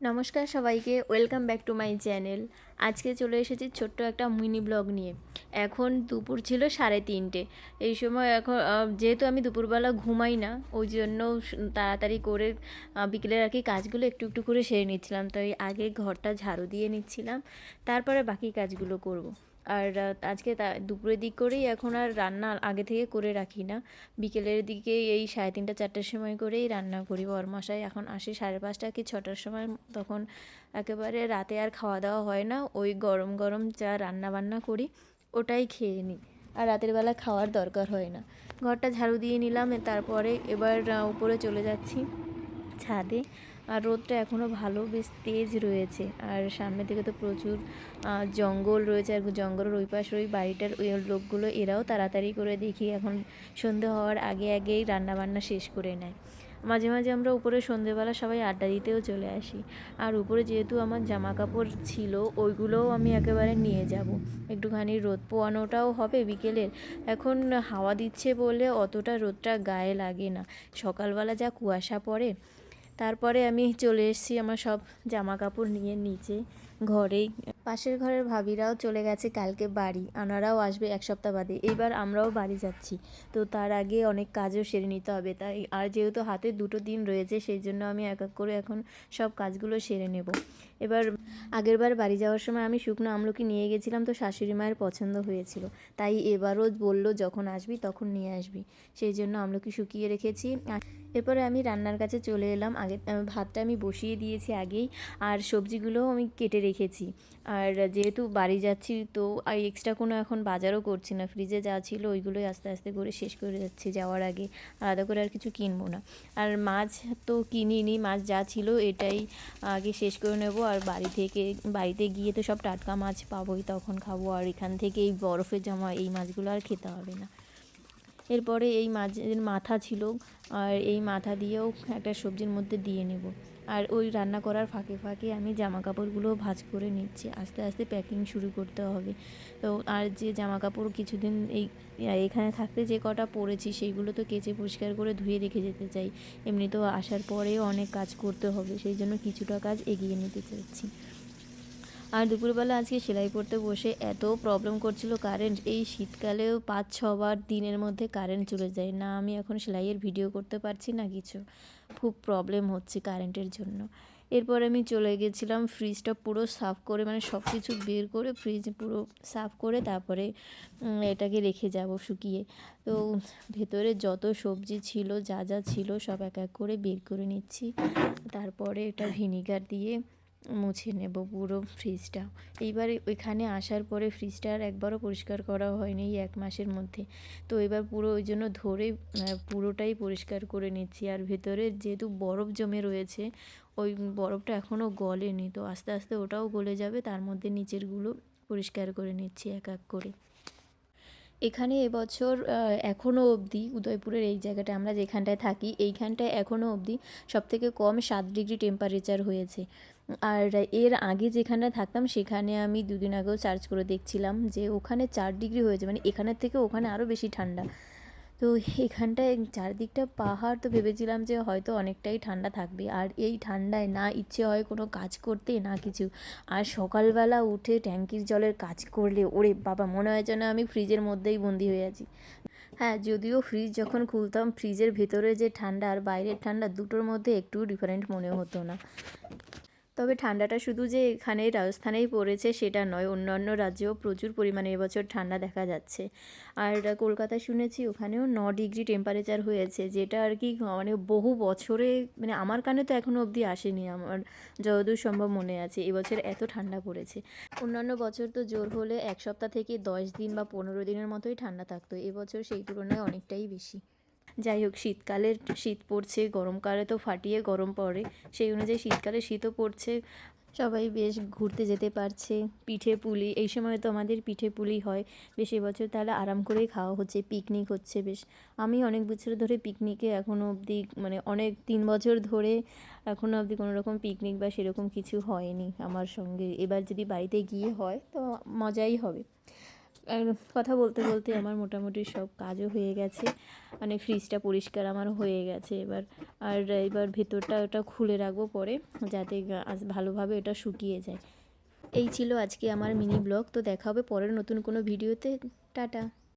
নমস্কার সবাইকে, welcome back to my channel. আজকে চলে এসেছি ছোট্ট একটা মিনি ব্লগ নিয়ে। এখন দুপুর ছিল 3:30। এই সময় এখন যেহেতু আমি দুপুরবেলা ঘুমাই না, ওই জন্য তাড়াতাড়ি করে বিকেলের আর কি কাজগুলো একটু একটু করে সেরে নিচ্ছিলাম। তাই আগে ঘরটা ঝাড়ু দিয়ে নিচ্ছিলাম, তারপরে বাকি কাজগুলো করব। আর আজকে দুপুরের দিক করেই এখন আর রান্না আগে থেকে করে রাখি না, বিকেলের দিকে এই 3:30 4টার সময় করেই রান্না করি। বরমশাই এখন আসে 5:30 কি 6টার সময়, তখন একেবারে রাতে আর খাওয়া দাওয়া হয় না, ওই গরম গরম যা রান্না বান্না করি ওটাই খেয়ে নিই। আর রাতের বেলা খাওয়ার দরকার হয় না। ঘরটা ঝাড়ু দিয়ে নিলাম, তারপরে এবার উপরে চলে যাচ্ছি ছাদে। আর রোদটা এখনও ভালো বেশ তেজ রয়েছে, আর সামনের দিকে তো প্রচুর জঙ্গল রয়েছে। আর জঙ্গলের ওই পাশে ওই বাড়িটার ওই লোকগুলো, এরাও তাড়াতাড়ি করে দেখি এখন সন্ধে হওয়ার আগে আগেই রান্নাবান্না শেষ করে নেয়। মাঝে মাঝে আমরা উপরে সন্ধেবেলা সবাই আড্ডা দিতেও চলে আসি। আর উপরে যেহেতু আমার জামা কাপড় ছিল, ওইগুলোও আমি একেবারে নিয়ে যাব। একটুখানি রোদ পোয়ানোটাও হবে বিকেলের। এখন হাওয়া দিচ্ছে বলে অতটা রোদটা গায়ে লাগে না, সকালবেলা যা কুয়াশা পড়ে। তারপরে আমি চলে এসেছি আমার সব জামা কাপড় নিয়ে নিচে ঘরেই। পাশের ঘরের ভাবিরাও চলে গেছে কালকে বাড়ি, আনারাও আসবে এক সপ্তাহ বাদে। এইবার আমরাও বাড়ি যাচ্ছি, তো তার আগে অনেক কাজও সেরে নিতে হবে। তাই আর যেহেতু হাতে 2টো দিন রয়েছে, সেই জন্য আমি এক এক করে এখন সব কাজগুলো সেরে নেব। এবার আগেরবার বাড়ি যাওয়ার সময় আমি শুকনো আমলকি নিয়ে গেছিলাম, তো শাশুড়ি মায়ের পছন্দ হয়েছিল। তাই এবারও বললো যখন আসবি তখন নিয়ে আসবি, সেই জন্য আমলকি শুকিয়ে রেখেছি। এরপরে আমি রান্নার কাছে চলে এলাম। আগে ভাতটা আমি বসিয়ে দিয়েছি আগেই, আর সবজিগুলোও আমি কেটে রেখেছি। আর যেহেতু বাড়ি যাচ্ছি, তো আর এক্সট্রা কোনো এখন বাজারও করছি না, ফ্রিজে যা ছিল ওইগুলোই আস্তে আস্তে করে শেষ করে যাচ্ছি যাওয়ার আগে। আলাদা করে আর কিছু কিনবো না। আর মাছ তো কিনিনি, মাছ যা ছিল এটাই আগে শেষ করে নেব। আর বাড়িতে গিয়ে তো সব টাটকা মাছ পাবোই, তখন খাবো। আর এখান থেকে এই বরফে জমা এই মাছগুলো আর খেতে হবে না। এরপরে এই মাছের মাথা ছিল, আর এই মাথা দিয়েও একটা সবজির মধ্যে দিয়ে নেব। আর ওই রান্না করার ফাঁকে ফাঁকে আমি জামা কাপড়গুলোও ভাঁজ করে নিচ্ছি, আস্তে আস্তে প্যাকিং শুরু করতে হবে। তো আর যে জামা কাপড় কিছুদিন এখানে থাকতে যে কটা পরেছি সেইগুলো তো কেচে পরিষ্কার করে ধুয়ে রেখে যেতে চাই। এমনি তো আসার পরেও অনেক কাজ করতে হবে, সেই জন্য কিছুটা কাজ এগিয়ে নিতে চাইছি। আর দুপুরবেলা আজকে সেলাই করতে বসে এত প্রবলেম করছিল কারেন্ট। এই শীতকালেও 5-6 বার দিনের মধ্যে কারেন্ট চলে যায় না, আমি এখন সেলাইয়ের ভিডিও করতে পারছি না কিছু, খুব প্রবলেম হচ্ছে কারেন্টের জন্য। এরপর আমি চলে গেছিলাম ফ্রিজটা পুরো সাফ করে, মানে সব কিছু বের করে ফ্রিজ পুরো সাফ করে তারপরে এটাকে রেখে যাব শুকিয়ে। তো ভেতরে যত সবজি ছিল যা যা ছিল সব এক এক করে বের করে নিচ্ছি, তারপরে এটা ভিনিগার দিয়ে মুছে নেব পুরো ফ্রিজটা। এইবার ওইখানে আসার পরে ফ্রিজটা আর একবারও পরিষ্কার করা হয়নি এই 1 মাসের মধ্যে। তো এবার পুরো ওই জন্য ধরে পুরোটাই পরিষ্কার করে নিচ্ছি। আর ভেতরে যেহেতু বরফ জমে রয়েছে, ওই বরফটা এখনও গলেনি, তো আস্তে আস্তে ওটাও গলে যাবে। তার মধ্যে নিচেরগুলো পরিষ্কার করে নিচ্ছি এক এক করে। এখানে এবছর এখনও অবধি উদয়পুরের এই জায়গাটা আমরা যেখানটায় থাকি, এইখানটায় এখনও অবধি সবথেকে কম 7 ডিগ্রি টেম্পারেচার হয়েছে। আর এর আগে যেখানটায় থাকতাম সেখানে আমি 2 দিন আগেও সার্চ করে দেখছিলাম যে ওখানে 4 ডিগ্রি হয়েছে, মানে এখানের থেকে ওখানে আরও বেশি ঠান্ডা। তো এখানটায় চারদিকটা পাহাড়, তো ভেবেছিলাম যে হয়তো অনেকটাই ঠান্ডা থাকবে। আর এই ঠান্ডায় না ইচ্ছে হয় কোনো কাজ করতে না কিছু। আর সকালবেলা উঠে ট্যাঙ্কির জলের কাজ করলে ওরে বাবা, মনে হয় যেন আমি ফ্রিজের মধ্যেই বন্দি হয়ে আছি। হ্যাঁ, যদিও ফ্রিজ যখন খুলতাম ফ্রিজের ভেতরে যে ঠান্ডা আর বাইরের ঠান্ডা দুটোর মধ্যে একটু ডিফারেন্ট মনে হতো না। তবে ঠান্ডাটা শুধু যে এখানে রাজস্থানেই পড়েছে সেটা নয়, অন্যান্য রাজ্যেও প্রচুর পরিমাণে এবছর ঠান্ডা দেখা যাচ্ছে। আর কলকাতায় শুনেছি ওখানেও 9 ডিগ্রি টেম্পারেচার হয়েছে, যেটা আর কি মানে বহু বছরে, মানে আমার কানে তো এখনও অবধি আসেনি। আমার যতদূর সম্ভব মনে আছে এবছর এত ঠান্ডা পড়েছে। অন্যান্য বছর তো জোর হলে 1 সপ্তাহ থেকে 10 দিন বা 15 দিনের মতোই ঠান্ডা থাকতো, এবছর সেই তুলনায় অনেকটাই বেশি। যাই হোক, শীতকালে শীত পড়ছে, গরমকালে তো ফাটিয়ে গরম পড়ে, সেই অনুযায়ী শীতকালে শীতও পড়ছে। সবাই বেশ ঘুরতে যেতে পারছে। পিঠে পুলি এই সময় তো আমাদের পিঠে পুলি হয় বেশ এবছর, তাহলে আরাম করেই খাওয়া হচ্ছে, পিকনিক হচ্ছে বেশ। আমি অনেক বছর ধরে পিকনিকে এখনও অবধি, মানে অনেক 3 বছর ধরে এখনও অবধি কোনো রকম পিকনিক বা সেরকম কিছু হয়নি আমার সঙ্গে। এবার যদি বাড়িতে গিয়ে হয় তো মজাই হবে। কথা বলতে বলতে আমার মোটামুটি সব কাজও হয়ে গেছে, মানে ফ্রিজটা পরিষ্কার আমার হয়ে গেছে এবার। আর এবার ভেতরটা ওটা খুলে রাখবো পরে, যাতে ভালোভাবে এটা শুকিয়ে যায়। এই ছিল আজকে আমার মিনি ব্লগ। তো দেখা হবে পরের নতুন কোনো ভিডিওতে। টাটা।